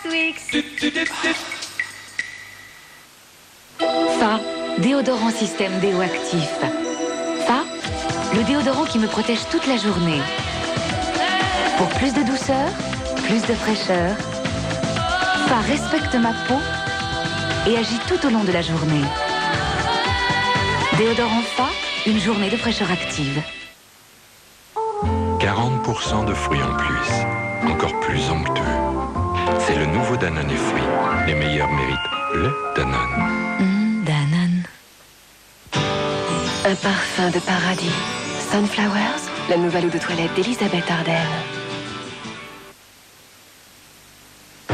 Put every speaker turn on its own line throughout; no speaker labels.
Twix. Fa, déodorant système déo actif. Fa, le déodorant qui me protège toute la journée. Pour plus de douceur, plus de fraîcheur, Fa respecte ma peau et agit tout au long de la journée. Déodorant Fa, une journée de fraîcheur active.
40% de fruits en plus, encore plus onctueux. C'est le nouveau Danone et fruits. Les meilleurs méritent le Danone.
Danone.
Un parfum de paradis. Sunflowers, la nouvelle eau de toilette d'Elisabeth Arden.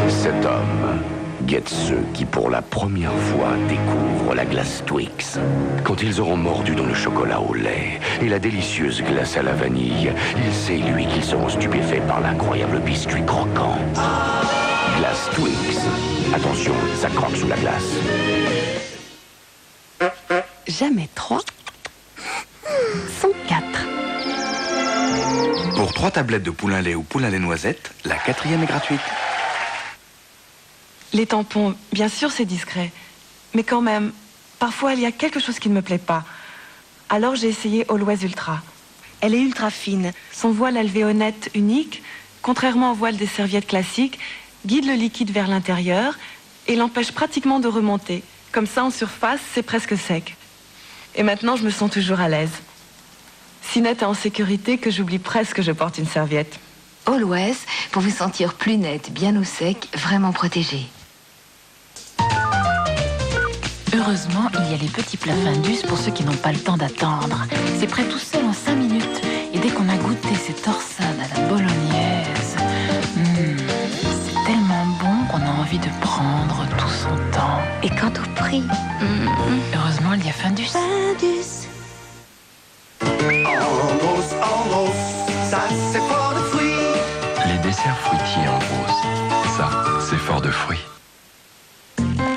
Cet homme guette ceux qui pour la première fois découvrent la glace Twix. Quand ils auront mordu dans le chocolat au lait et la délicieuse glace à la vanille, il sait, lui, qu'ils seront stupéfaits par l'incroyable biscuit croquant. Glace Twix. Attention, ça croque sous la glace.
Jamais 3 sont 4.
Pour 3 tablettes de poulain lait ou poulain lait noisette, la 4e est gratuite.
Les tampons, bien sûr, c'est discret. Mais quand même, parfois, il y a quelque chose qui ne me plaît pas. Alors, j'ai essayé Always Ultra. Elle est ultra fine. Son voile alvéolette unique, contrairement au voile des serviettes classiques, guide le liquide vers l'intérieur et l'empêche pratiquement de remonter. Comme ça, en surface, c'est presque sec. Et maintenant, je me sens toujours à l'aise. Si nette et en sécurité que j'oublie presque que je porte une serviette.
Always, pour vous sentir plus nette, bien au sec, vraiment protégée. Heureusement, il y a les petits plats Findus pour ceux qui n'ont pas le temps d'attendre. C'est prêt tout seul en 5 minutes. Et dès qu'on a goûté ces torsades à la bolognaise, c'est tellement bon qu'on a envie de prendre tout son temps.
Et quant au prix,
Heureusement, il y a Findus.
Findus.
Ça c'est fort de fruits.
Les desserts fruitiers en rose, ça, c'est fort de fruits.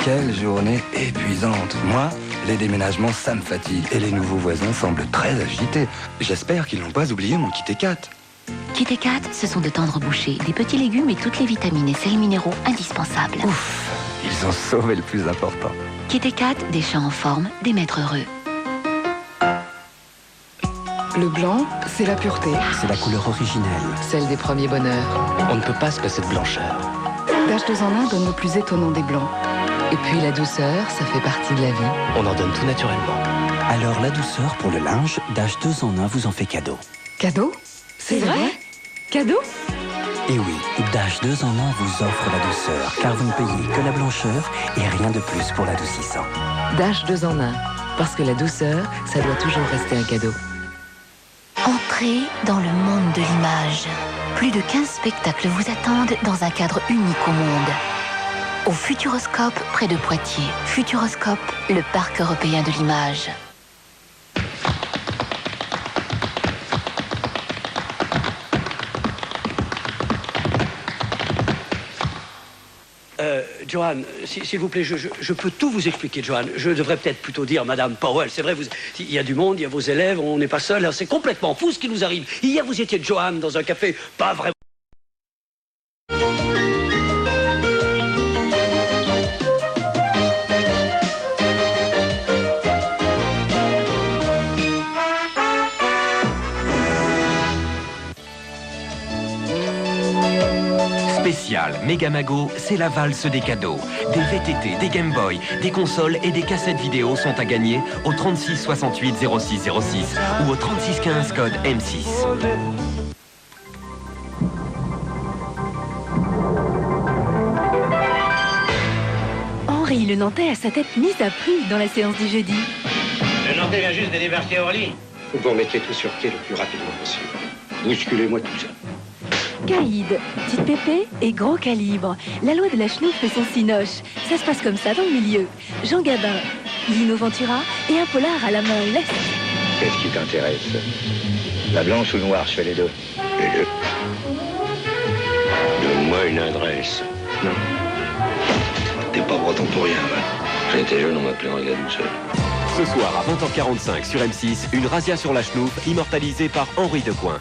Quelle journée épuisante. Moi, les déménagements, ça me fatigue. Et les nouveaux voisins semblent très agités. J'espère qu'ils n'ont pas oublié mon Kit Kat.
Kit Kat, ce sont de tendres bouchées, des petits légumes et toutes les vitamines et sels minéraux indispensables.
Ouf, ils ont sauvé le plus important.
Kit Kat, des chats en forme, des maîtres heureux.
Le blanc, c'est la pureté.
C'est la couleur originelle.
Celle des premiers bonheurs.
On ne peut pas se passer de blancheur.
D'H2 en 1 donne le plus étonnant des blancs.
Et puis la douceur, ça fait partie de la vie.
On en donne tout naturellement. Alors la douceur pour le linge, d'H2 en 1 vous en fait cadeau.
Cadeau? C'est vrai? Cadeau?
Et oui, d'H2 en 1 vous offre la douceur, car vous ne payez que la blancheur et rien de plus pour l'adoucissant.
D'H2 en 1. Parce que la douceur, ça doit toujours rester un cadeau.
Entrez dans le monde de l'image. Plus de 15 spectacles vous attendent dans un cadre unique au monde. Au Futuroscope, près de Poitiers. Futuroscope, le parc européen de l'image.
Johan, s'il vous plaît, je peux tout vous expliquer, Johan. Je devrais peut-être plutôt dire Madame Powell. C'est vrai, il y a du monde, il y a vos élèves, on n'est pas seul. C'est complètement fou ce qui nous arrive. Hier, vous étiez Johan dans un café, pas vraiment.
Spécial Megamago, c'est la valse des cadeaux. Des VTT, des Game Boy, des consoles et des cassettes vidéo sont à gagner au 36 68 06 06 ou au 36 15 code M6.
Henri le Nantais a sa tête mise à prix dans la séance du jeudi.
Le Nantais vient juste de débarquer à Orly. Vous remettez tout sur pied le plus rapidement possible. Bousculez-moi tout ça.
Caïd, petite pépé et gros calibre. La loi de la chenoute fait son cinoche. Ça se passe comme ça dans le milieu. Jean Gabin, Lino Ventura et un polar à la main leste.
Qu'est-ce qui t'intéresse? La blanche ou noire, je fais les deux. Les deux. Donne-moi une adresse. Non. T'es pas breton pour rien, va. J'étais jeune, on m'appelait Henri Gadouceur.
Ce soir à 20h45 sur M6, une razzia sur la chenoute immortalisée par Henri Decoing.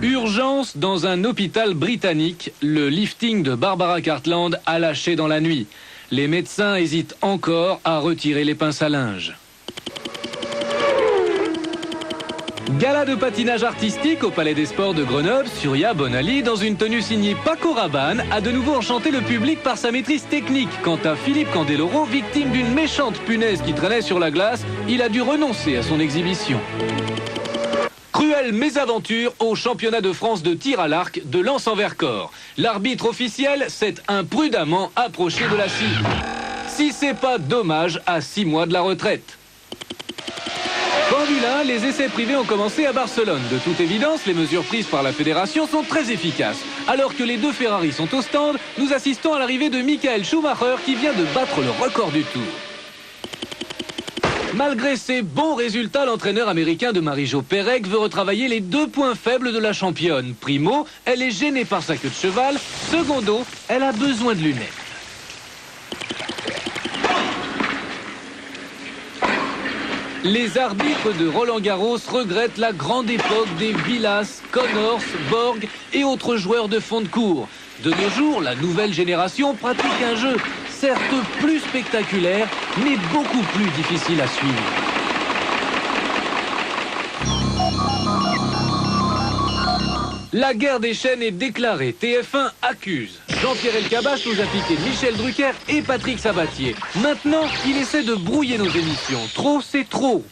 Urgence dans un hôpital britannique. Le lifting de Barbara Cartland a lâché dans la nuit. Les médecins hésitent encore à retirer les pinces à linge. Gala de patinage artistique au Palais des Sports de Grenoble, Surya Bonali, dans une tenue signée Paco Rabanne, a de nouveau enchanté le public par sa maîtrise technique. Quant à Philippe Candeloro, victime d'une méchante punaise qui traînait sur la glace, il a dû renoncer à son exhibition. Cruelle mésaventure au championnat de France de tir à l'arc de Lens en Vercors. L'arbitre officiel s'est imprudemment approché de la cible. Si c'est pas dommage à 6 mois de la retraite. Formule 1, les essais privés ont commencé à Barcelone. De toute évidence, les mesures prises par la fédération sont très efficaces. Alors que les 2 Ferrari sont au stand, nous assistons à l'arrivée de Michael Schumacher qui vient de battre le record du Tour. Malgré ses bons résultats, l'entraîneur américain de Marie-Jo Pérec veut retravailler les 2 points faibles de la championne. Primo, elle est gênée par sa queue de cheval. Secondo, elle a besoin de lunettes. Les arbitres de Roland-Garros regrettent la grande époque des Villas, Connors, Borg et autres joueurs de fond de cours. De nos jours, la nouvelle génération pratique un jeu, certes plus spectaculaire, mais beaucoup plus difficile à suivre. La guerre des chaînes est déclarée. TF1 accuse. Jean-Pierre Elkabbach nous a piqué Michel Drucker et Patrick Sabatier. Maintenant, il essaie de brouiller nos émissions. Trop, c'est trop.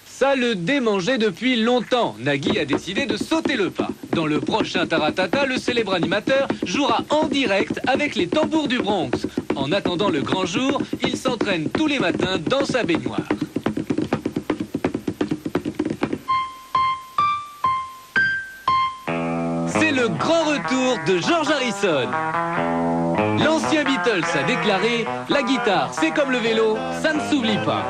Ça le démangeait depuis longtemps. Nagui a décidé de sauter le pas. Dans le prochain Taratata, le célèbre animateur jouera en direct avec les tambours du Bronx. En attendant le grand jour, il s'entraîne tous les matins dans sa baignoire. C'est le grand retour de George Harrison. L'ancien Beatles a déclaré « La guitare, c'est comme le vélo, ça ne s'oublie pas ».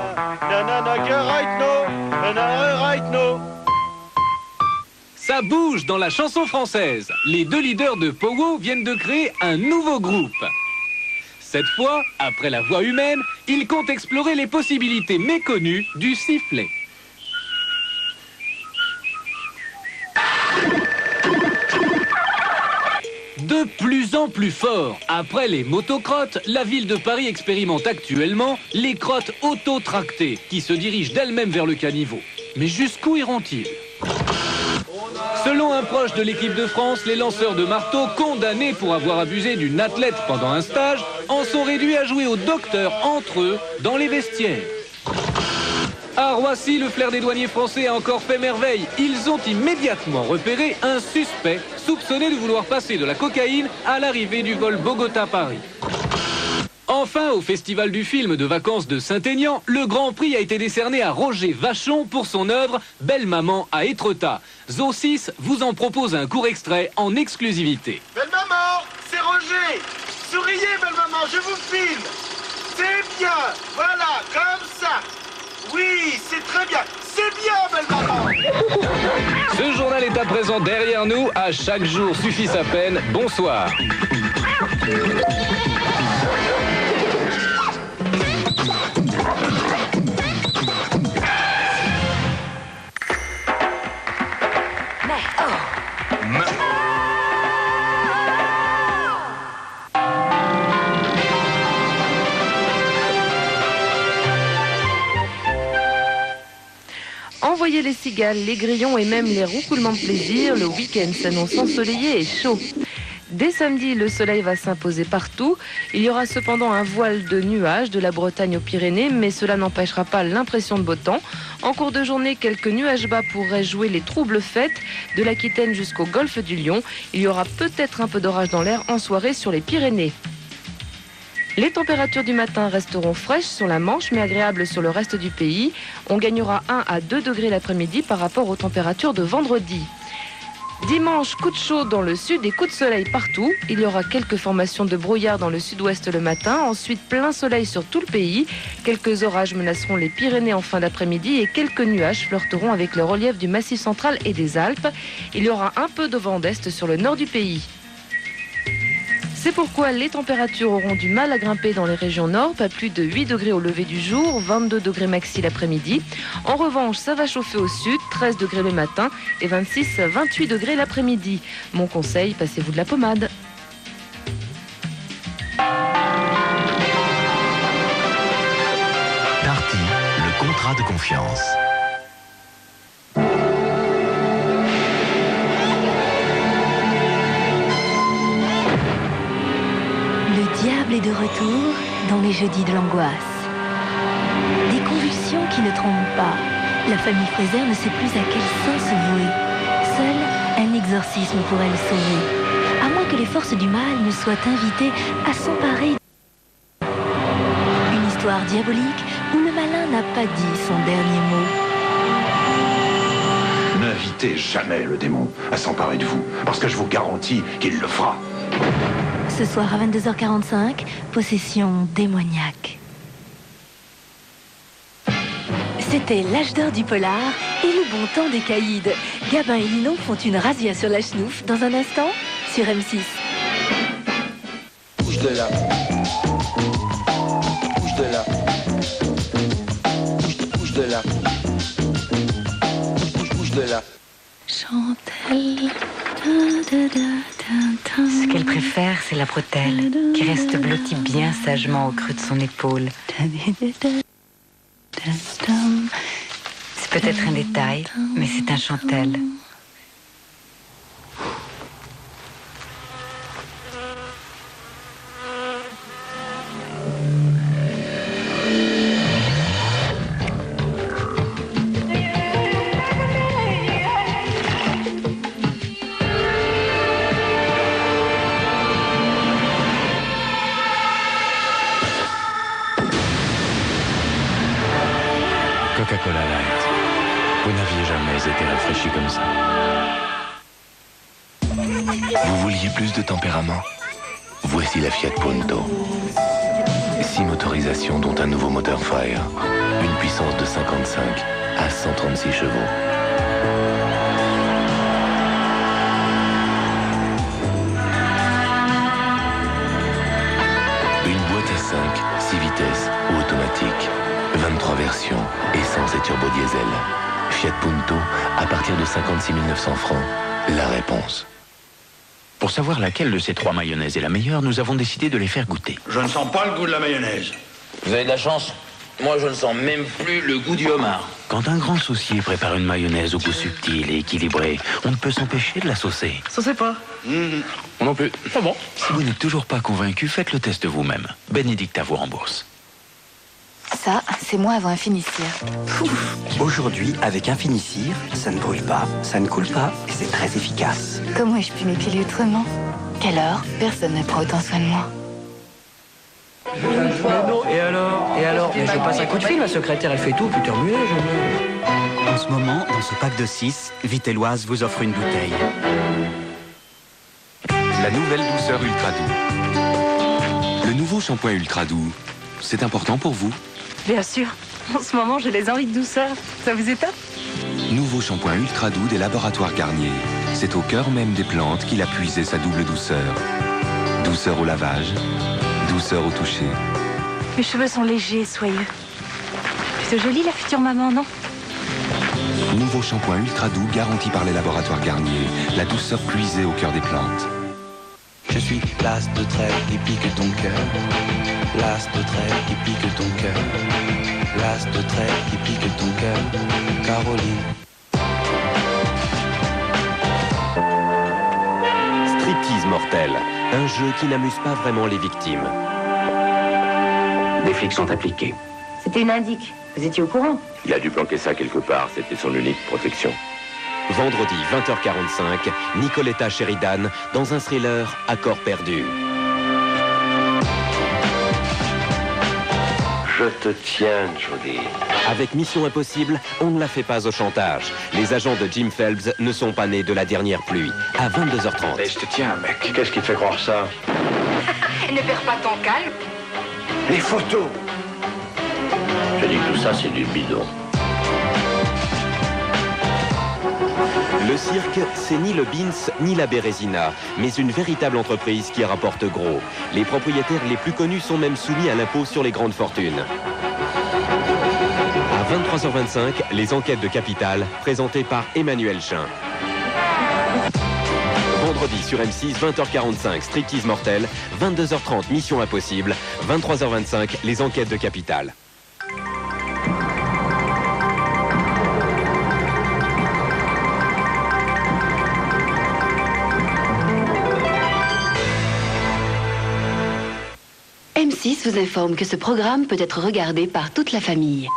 Ça bouge dans la chanson française. Les 2 leaders de Pogo viennent de créer un nouveau groupe. Cette fois, après la voix humaine, ils comptent explorer les possibilités méconnues du sifflet. De plus en plus fort. Après les motocrottes, la ville de Paris expérimente actuellement les crottes auto-tractées qui se dirigent d'elles-mêmes vers le caniveau. Mais jusqu'où iront-ils? Selon un proche de l'équipe de France, les lanceurs de marteau condamnés pour avoir abusé d'une athlète pendant un stage en sont réduits à jouer au docteur entre eux dans les vestiaires. À Roissy, le flair des douaniers français a encore fait merveille. Ils ont immédiatement repéré un suspect soupçonné de vouloir passer de la cocaïne à l'arrivée du vol Bogota-Paris. Enfin, au Festival du film de vacances de Saint-Aignan, le Grand Prix a été décerné à Roger Vachon pour son œuvre Belle Maman à Étretat. Zo 6 vous en propose un court extrait en exclusivité.
Belle Maman, c'est Roger. Souriez, Belle Maman, je vous filme. C'est bien, voilà, comme ça. Oui, c'est très bien. C'est bien, Belle Maman.
Ce journal est à présent derrière nous. À chaque jour suffit sa peine. Bonsoir.
Envoyez les cigales, les grillons et même les roucoulements de plaisir, le week-end s'annonce ensoleillé et chaud. Dès samedi, le soleil va s'imposer partout. Il y aura cependant un voile de nuages de la Bretagne aux Pyrénées, mais cela n'empêchera pas l'impression de beau temps. En cours de journée, quelques nuages bas pourraient jouer les troubles fêtes de l'Aquitaine jusqu'au golfe du Lion. Il y aura peut-être un peu d'orage dans l'air en soirée sur les Pyrénées. Les températures du matin resteront fraîches sur la Manche, mais agréables sur le reste du pays. On gagnera 1 à 2 degrés l'après-midi par rapport aux températures de vendredi. Dimanche, coup de chaud dans le sud et coup de soleil partout. Il y aura quelques formations de brouillard dans le sud-ouest le matin. Ensuite, plein soleil sur tout le pays. Quelques orages menaceront les Pyrénées en fin d'après-midi et quelques nuages flirteront avec le relief du Massif central et des Alpes. Il y aura un peu de vent d'est sur le nord du pays. C'est pourquoi les températures auront du mal à grimper dans les régions nord, pas plus de 8 degrés au lever du jour, 22 degrés maxi l'après-midi. En revanche, ça va chauffer au sud, 13 degrés le matin et 26 à 28 degrés l'après-midi. Mon conseil, passez-vous de la pommade.
Darty, le contrat de confiance.
Le diable est de retour dans les jeudis de l'angoisse. Des convulsions qui ne trompent pas. La famille Fraser ne sait plus à quel saint se vouer. Seul un exorcisme pourrait le sauver. À moins que les forces du mal ne soient invitées à s'emparer. Une histoire diabolique où le malin n'a pas dit son dernier mot.
N'invitez jamais le démon à s'emparer de vous, parce que je vous garantis qu'il le fera.
Ce soir à 22h45, possession démoniaque. C'était l'âge d'or du polar et le bon temps des caïds. Gabin et Ninon font une razzia sur la chenouf dans un instant sur M6.
Bouge de là. Bouge de là. Bouge de là. Bouge de là.
Chantelle.
Ce qu'elle préfère, c'est la bretelle, qui reste blottie bien sagement au creux de son épaule. C'est peut-être un détail, mais c'est un chantel.
Coca-Cola Light. Vous n'aviez jamais été rafraîchi comme ça.
Vous vouliez plus de tempérament? Voici la Fiat Punto. 6 motorisations dont un nouveau moteur Fire. Une puissance de 55 à 136 chevaux. Une boîte à 5, 6 vitesses ou automatique. 23 versions, essence et turbo diesel. Fiat Punto, à partir de 56 900 francs. La réponse.
Pour savoir laquelle de ces 3 mayonnaises est la meilleure, nous avons décidé de les faire goûter.
Je ne sens pas le goût de la mayonnaise.
Vous avez de la chance. Moi, je ne sens même plus le goût du homard. Quand un grand saucier prépare une mayonnaise au goût subtil et équilibré, on ne peut s'empêcher de la saucer.
Saucez pas.
Moi non plus. Ah bon? Si vous n'êtes toujours pas convaincu, faites le test vous-même. Bénédicta vous rembourse.
Ça, c'est moi avant Infinicire.
Aujourd'hui, avec Infinicire, ça ne brûle pas, ça ne coule pas et c'est très efficace.
Comment ai-je pu m'épiler autrement? Quelle heure? Personne ne prend autant soin de moi.
Et alors Mais je passe un coup de fil, ma secrétaire, elle fait tout, puis t'es remué,
En ce moment, dans ce pack de 6, Vitelloise vous offre une bouteille.
La nouvelle douceur Ultra Doux. Le nouveau shampoing Ultra Doux, c'est important pour vous?
Bien sûr. En ce moment, j'ai les envies de douceur. Ça vous étonne?
Nouveau shampoing Ultra Doux des laboratoires Garnier. C'est au cœur même des plantes qu'il a puisé sa double douceur. Douceur au lavage, douceur au toucher.
Mes cheveux sont légers et soyeux. Plutôt jolie la future maman, non?
Nouveau shampoing Ultra Doux garanti par les laboratoires Garnier. La douceur puisée au cœur des plantes.
Je suis l'as de trait qui pique ton cœur. L'as de trait qui pique ton cœur. L'as de trait qui pique ton cœur. Caroline.
Striptease mortel, un jeu qui n'amuse pas vraiment les victimes.
Des flics sont impliqués.
C'était une indique. Vous étiez au courant?
Il a dû planquer ça quelque part, c'était son unique protection.
Vendredi 20h45, Nicoletta Sheridan dans un thriller à corps perdu.
Je te tiens, Jodie.
Avec Mission Impossible, on ne la fait pas au chantage. Les agents de Jim Phelps ne sont pas nés de la dernière pluie. À 22h30.
Mais je te tiens, mec. Qu'est-ce qui te fait croire ça?
Ne perds pas ton calme.
Les photos. Je dis que tout ça, c'est du bidon.
Le cirque, c'est ni le Binz ni la Bérésina, mais une véritable entreprise qui rapporte gros. Les propriétaires les plus connus sont même soumis à l'impôt sur les grandes fortunes. À 23h25, les enquêtes de Capital, présentées par Emmanuel Chin. Vendredi sur M6, 20h45, Striptease mortel, 22h30, Mission impossible, 23h25, les enquêtes de Capital.
M6 vous informe que ce programme peut être regardé par toute la famille.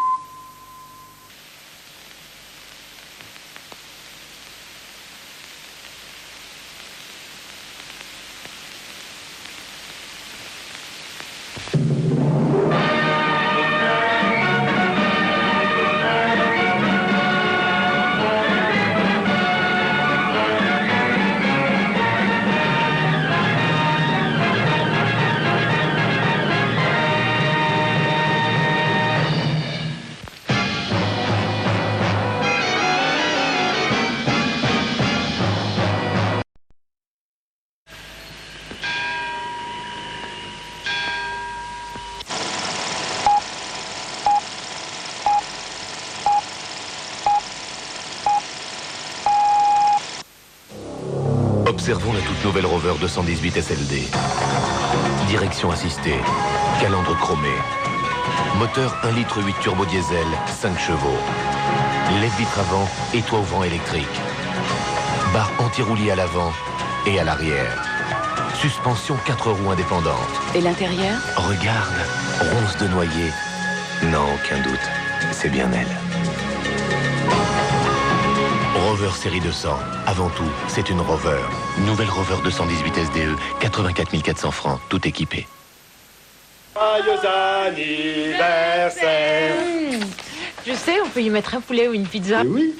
Observons la toute nouvelle Rover 218 SLD. Direction assistée, calandre chromé, moteur 1,8 litre turbo diesel, 5 chevaux, LED vitre avant et toit ouvrant électrique, barre anti-roulis à l'avant et à l'arrière, suspension 4 roues indépendantes.
Et l'intérieur?
Regarde, ronce de noyer. Non, aucun doute, c'est bien elle. Rover série 200. Avant tout, c'est une Rover. Nouvelle Rover 218 SDE, 84 400 francs, tout équipé.
Joyeux anniversaire.
Je sais, on peut y mettre un poulet ou une pizza.
Oui.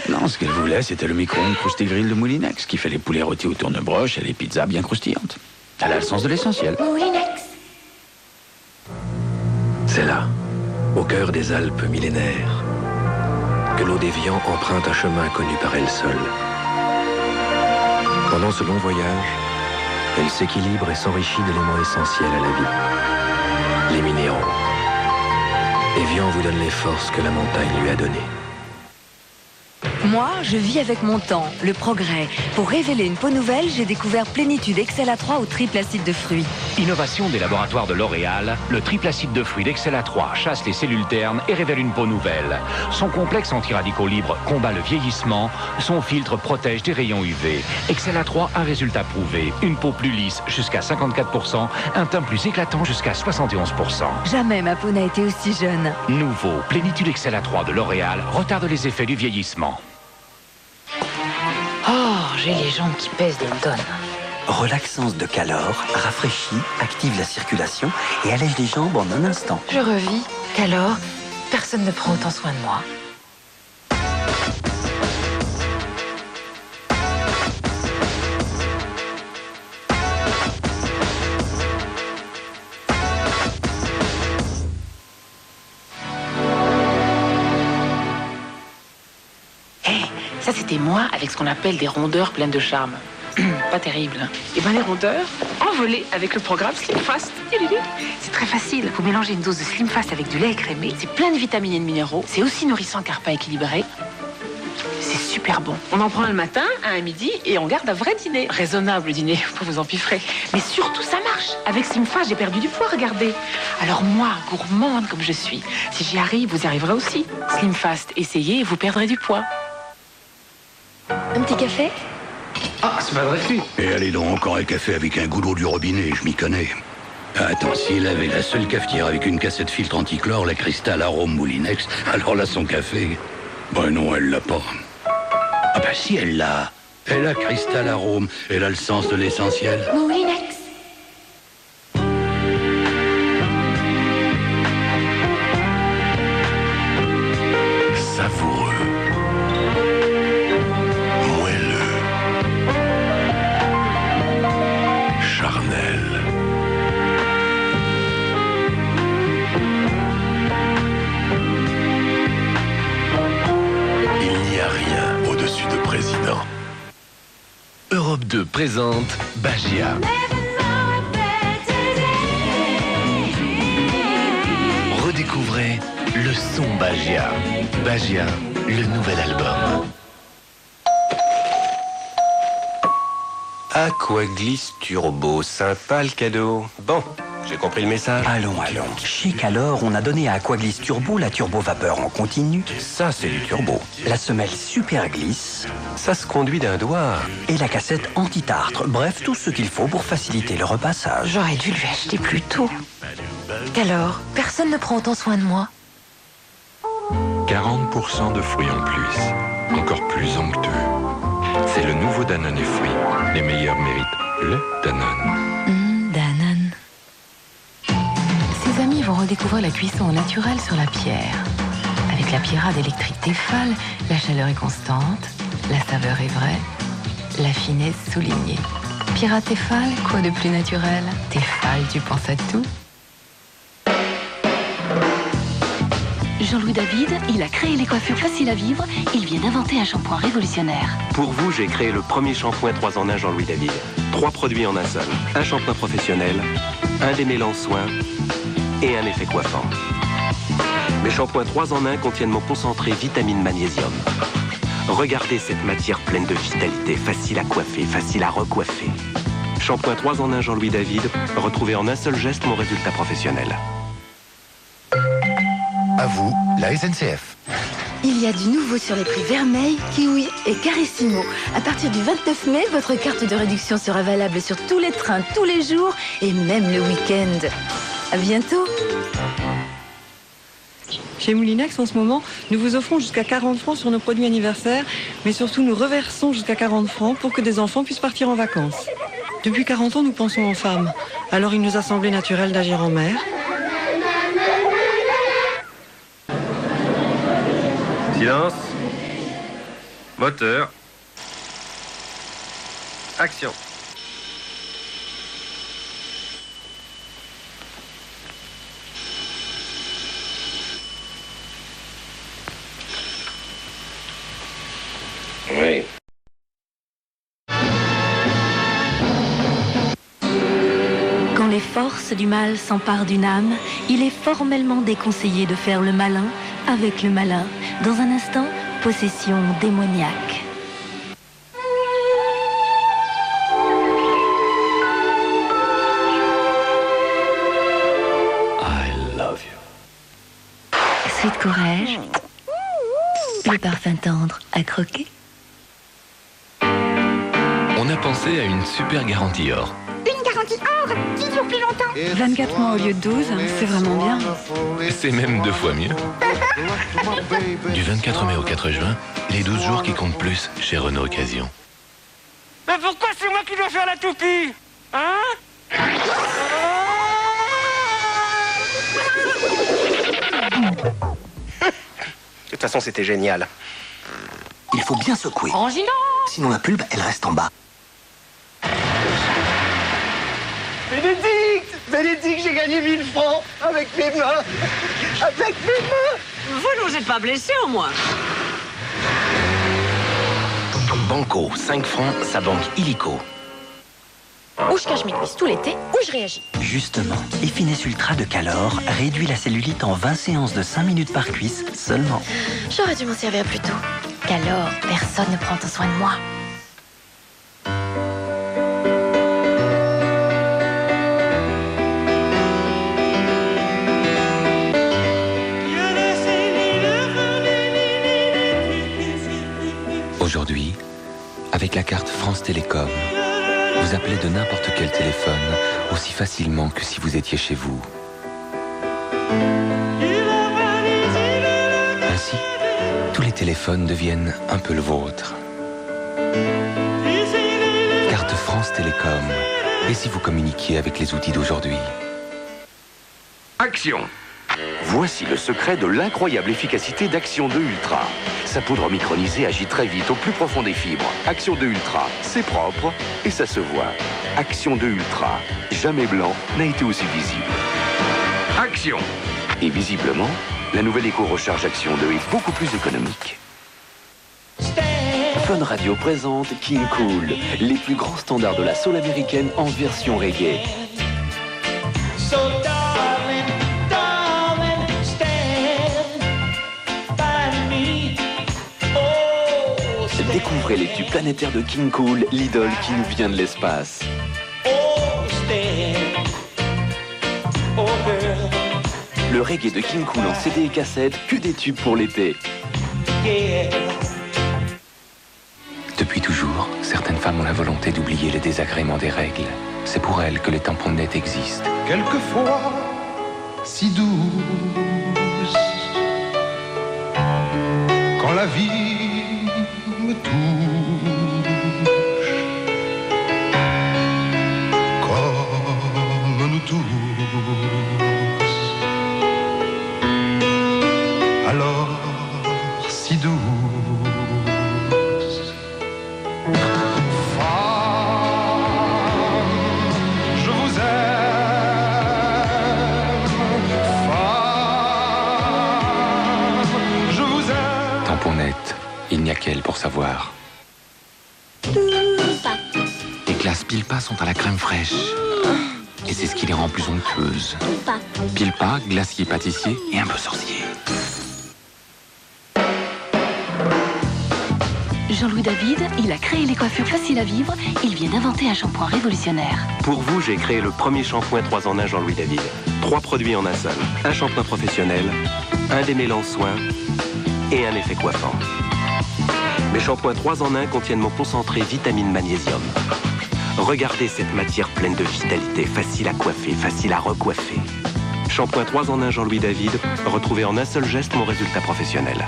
Non, ce qu'elle voulait, c'était le micro-ondes Krusty Grill de Moulinex, qui fait les poulets rôtis au tournebroche et les pizzas bien croustillantes. Elle a le sens de l'essentiel.
Moulinex.
C'est là, au cœur des Alpes millénaires, que l'eau d'Évian emprunte un chemin connu par elle seule. Pendant ce long voyage, elle s'équilibre et s'enrichit d'éléments essentiels à la vie. Les minéraux. Évian vous donne les forces que la montagne lui a données.
Moi, je vis avec mon temps, le progrès. Pour révéler une peau nouvelle, j'ai découvert Plénitude Excel A3 au triple acide de fruits.
Innovation des laboratoires de L'Oréal, le triple acide de fruits d'Excel A3 chasse les cellules ternes et révèle une peau nouvelle. Son complexe antiradicaux libre combat le vieillissement, son filtre protège des rayons UV. Excel A3, un résultat prouvé, une peau plus lisse jusqu'à 54%, un teint plus éclatant jusqu'à 71%.
Jamais ma peau n'a été aussi jeune.
Nouveau, Plénitude Excel A3 de L'Oréal retarde les effets du vieillissement.
Oh, j'ai les jambes qui pèsent des tonnes.
Relaxance de Calor rafraîchit, active la circulation et allège les jambes en un instant.
Je revis qu'alors, personne ne prend autant soin de moi. Ça, c'était moi avec ce qu'on appelle des rondeurs pleines de charme. Pas terrible.
Et ben les rondeurs, envolées avec le programme Slim Fast.
C'est très facile. Vous mélangez une dose de Slim Fast avec du lait écrémé. C'est plein de vitamines et de minéraux. C'est aussi nourrissant qu'un repas équilibré. C'est super bon.
On en prend un le matin, un à midi et on garde un vrai dîner.
Raisonnable dîner, faut vous empiffrer.
Mais surtout, ça marche. Avec Slim Fast, j'ai perdu du poids, regardez.
Alors moi, gourmande comme je suis, si j'y arrive, vous y arriverez aussi. Slim Fast, essayez et vous perdrez du poids.
Un petit café?
Ah, c'est pas vrai que lui.
Et allez donc, encore un café avec un goulot du robinet, je m'y connais. Attends, s'il avait la seule cafetière avec une cassette filtre antichlore, la Cristal Arôme Moulinex, alors là, son café... Ben non, elle l'a pas. Ah ben si, elle l'a. Elle a Cristal Arôme, elle a le sens de l'essentiel.
Moulinex.
Savoureux. Moelleux. Charnel. Il n'y a rien au-dessus de Europe 2 présente Bagia. Redécouvrez le son Bagia. Bagia, le nouvel album.
Aquaglisse Turbo, sympa le cadeau. Bon, j'ai compris le message.
Allons. Chez Calor, on a donné à Aquaglisse Turbo la turbo-vapeur en continu.
Ça, c'est du turbo.
La semelle Super Glisse.
Ça se conduit d'un doigt.
Et la cassette anti-tartre. Bref, tout ce qu'il faut pour faciliter le repassage.
J'aurais dû lui acheter plus tôt. Qu'alors, personne ne prend autant soin de moi.
40% de fruits en plus. Encore plus onctueux. C'est le nouveau Danone et fruits. Les meilleurs méritent le Danone.
Danone. Ses amis vont redécouvrir la cuisson au naturel sur la pierre. Avec la pierrade électrique Tefal, la chaleur est constante, la saveur est vraie, la finesse soulignée. Pierrade Tefal, quoi de plus naturel? Tefal, tu penses à tout.
Jean-Louis David, il a créé les coiffures faciles à vivre. Il vient d'inventer un shampoing révolutionnaire.
Pour vous, j'ai créé le premier shampoing 3 en 1 Jean-Louis David. 3 produits en un seul. Un shampoing professionnel, un démêlant soin et un effet coiffant. Mes shampoings 3 en 1 contiennent mon concentré vitamine magnésium. Regardez cette matière pleine de vitalité, facile à coiffer, facile à recoiffer. Shampoing 3 en 1 Jean-Louis David, retrouvez en un seul geste mon résultat professionnel.
À vous, la SNCF.
Il y a du nouveau sur les prix Vermeil, Kiwi et Carissimo. À partir du 29 mai, votre carte de réduction sera valable sur tous les trains, tous les jours et même le week-end. À bientôt.
Chez Moulinex, en ce moment, nous vous offrons jusqu'à 40 francs sur nos produits anniversaires, mais surtout nous reversons jusqu'à 40 francs pour que des enfants puissent partir en vacances. Depuis 40 ans, nous pensons aux femmes. Alors il nous a semblé naturel d'agir en mère.
Silence. Moteur. Action.
Oui.
Quand les forces du mal s'emparent d'une âme, il est formellement déconseillé de faire le malin avec le malin. Dans un instant, possession démoniaque.
I love you.
Sweet courage. Le parfum tendre à croquer.
On a pensé à une super garantie or.
Une garantie or qui dure plus longtemps.
24 mois au lieu de 12, c'est vraiment bien.
C'est même 2 fois mieux. Du 24 mai au 4 juin, les 12 jours qui comptent plus chez Renault Occasion.
Mais pourquoi c'est moi qui dois faire la toupie? Hein?
De toute façon, c'était génial.
Il faut bien secouer.
Ranginant.
Sinon la pulpe, elle reste en bas.
Bénédicte, j'ai gagné 1000 francs avec mes mains. Avec mes mains.
Vous ne vous êtes pas blessé au moins.
Banco, 5 francs, sa banque illico.
Ou je cache mes cuisses tout l'été, ou je réagis.
Justement, Effines Ultra de Calor réduit la cellulite en 20 séances de 5 minutes par cuisse seulement.
J'aurais dû m'en servir plus tôt. Qu'alors, personne ne prend soin de moi.
Aujourd'hui, avec la carte France Télécom, vous appelez de n'importe quel téléphone aussi facilement que si vous étiez chez vous. Ainsi, tous les téléphones deviennent un peu le vôtre. Carte France Télécom. Et si vous communiquiez avec les outils d'aujourd'hui?
Action! Voici le secret de l'incroyable efficacité d'Action 2 Ultra. Sa poudre micronisée agit très vite au plus profond des fibres. Action 2 Ultra, c'est propre et ça se voit. Action 2 Ultra, jamais blanc n'a été aussi visible. Action! Et visiblement, la nouvelle éco-recharge Action 2 est beaucoup plus économique.
Fun Radio présente King Cool, les plus grands standards de la soul américaine en version reggae.
So darling, darling, stand by me. Oh,
Découvrez les tubes planétaires de King Cool, l'idole qui nous vient de l'espace.
stand. Oh, girl,
Le reggae de King Cool en CD et cassette, que des tubes pour l'été.
yeah.
Depuis toujours, certaines femmes ont la volonté d'oublier les désagréments des règles. C'est pour elles que les tamponnettes existent.
Quelquefois, si douce, quand la vie me touche, comme nous tous, alors si douce.
Tamponnette, il n'y a qu'elle pour savoir. Les glaces Pilpa sont à la crème fraîche. Et c'est ce qui les rend plus onctueuses. Pilpa, glacier pâtissier et un peu sorcier.
Jean-Louis David, il a créé les coiffures faciles à vivre. Il vient d'inventer un shampoing révolutionnaire.
Pour vous, j'ai créé le premier shampoing 3 en 1 Jean-Louis David. 3 produits en un seul. Un shampoing professionnel, un démêlant soin et un effet coiffant. Mes shampoings 3 en 1 contiennent mon concentré vitamine magnésium. Regardez cette matière pleine de vitalité, facile à coiffer, facile à recoiffer. Shampoing 3 en 1 Jean-Louis David, retrouvez en un seul geste mon résultat professionnel.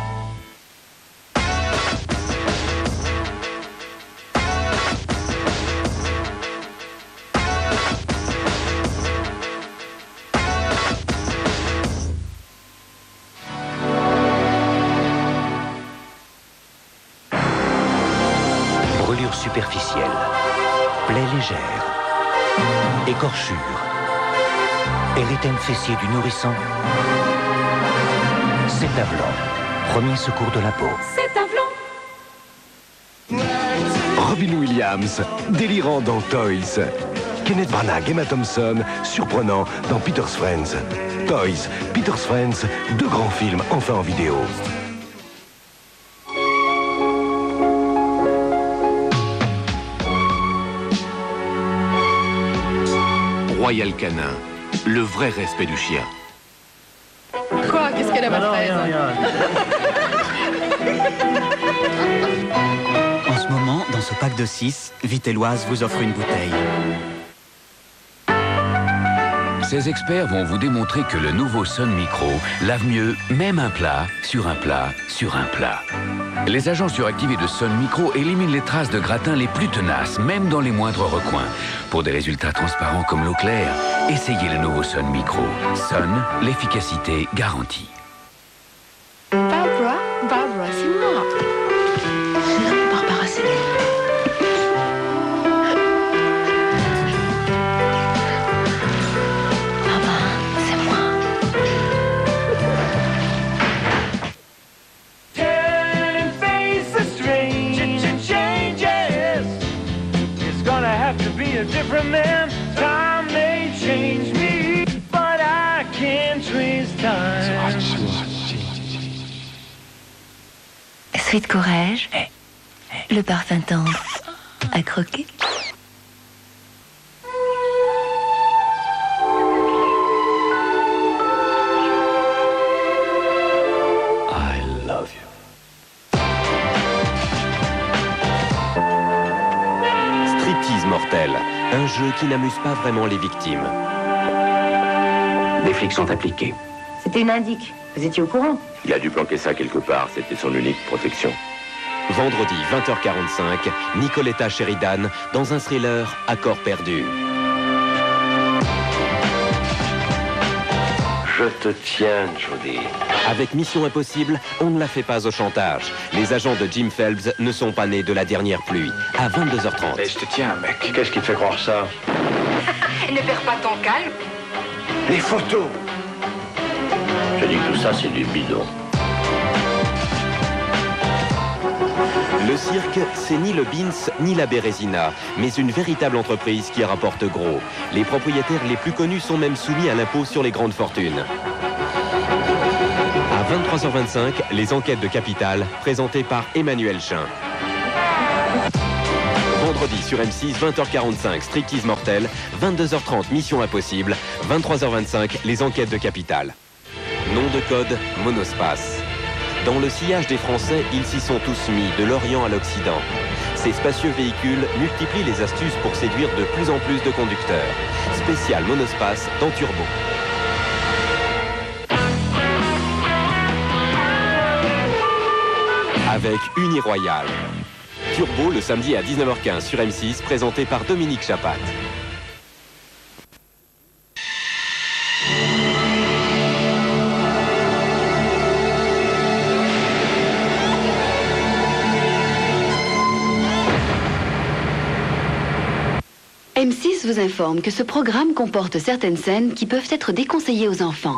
Brûlure superficielle, plaie légère, écorchure, érythème fessier du nourrisson, Cétavlon, premier secours de la peau.
Robin Williams, délirant dans Toys. Kenneth Branagh, Emma Thompson, surprenant dans Peter's Friends. Toys, Peter's Friends, 2 grands films enfin en vidéo.
Royal Canin, le vrai respect du chien.
Quoi? Qu'est-ce qu'elle a mal fait?
En ce moment, dans ce pack de 6, Vitelloise vous offre une bouteille.
Ces experts vont vous démontrer que le nouveau Sun Micro lave mieux même un plat, sur un plat, sur un plat. Les agents suractivés de Sun Micro éliminent les traces de gratin les plus tenaces, même dans les moindres recoins. Pour des résultats transparents comme l'eau claire, essayez le nouveau Sun Micro. Sun, l'efficacité garantie.
Barbara, c'est moi.
Non, Barbara, c'est
different man, time may change me, but I can't trace time.
Sweet Courage, le parfum tendre à croquer.
I love you. Striptease mortel, un jeu qui n'amuse pas vraiment les victimes.
Des flics sont appliqués.
C'était une indique. Vous étiez au courant?
Il a dû planquer ça quelque part, c'était son unique protection.
Vendredi 20h45, Nicoletta Sheridan dans un thriller Accord perdu.
Je te tiens, Jody.
Avec Mission Impossible, on ne la fait pas au chantage. Les agents de Jim Phelps ne sont pas nés de la dernière pluie. À 22h30.
Mais je te tiens, mec. Qu'est-ce qui te fait croire ça?
Ne perds pas ton calme.
Les photos. Je dis que tout ça, c'est du bidon.
Le Le cirque, c'est ni le Beans ni la Bérésina, mais une véritable entreprise qui rapporte gros. Les propriétaires les plus connus sont même soumis à l'impôt sur les grandes fortunes. À 23h25, les enquêtes de Capital, présentées par Emmanuel Chin. Vendredi sur M6, 20h45, Striptease mortel, 22h30, Mission impossible, 23h25, les enquêtes de Capital. Nom de code, Monospace. Dans le sillage des Français, ils s'y sont tous mis, de l'Orient à l'Occident. Ces spacieux véhicules multiplient les astuces pour séduire de plus en plus de conducteurs. Spécial Monospace dans Turbo. Avec Uniroyal. Turbo le samedi à 19h15 sur M6, présenté par Dominique Chapat.
M6 vous informe que ce programme comporte certaines scènes qui peuvent être déconseillées aux enfants.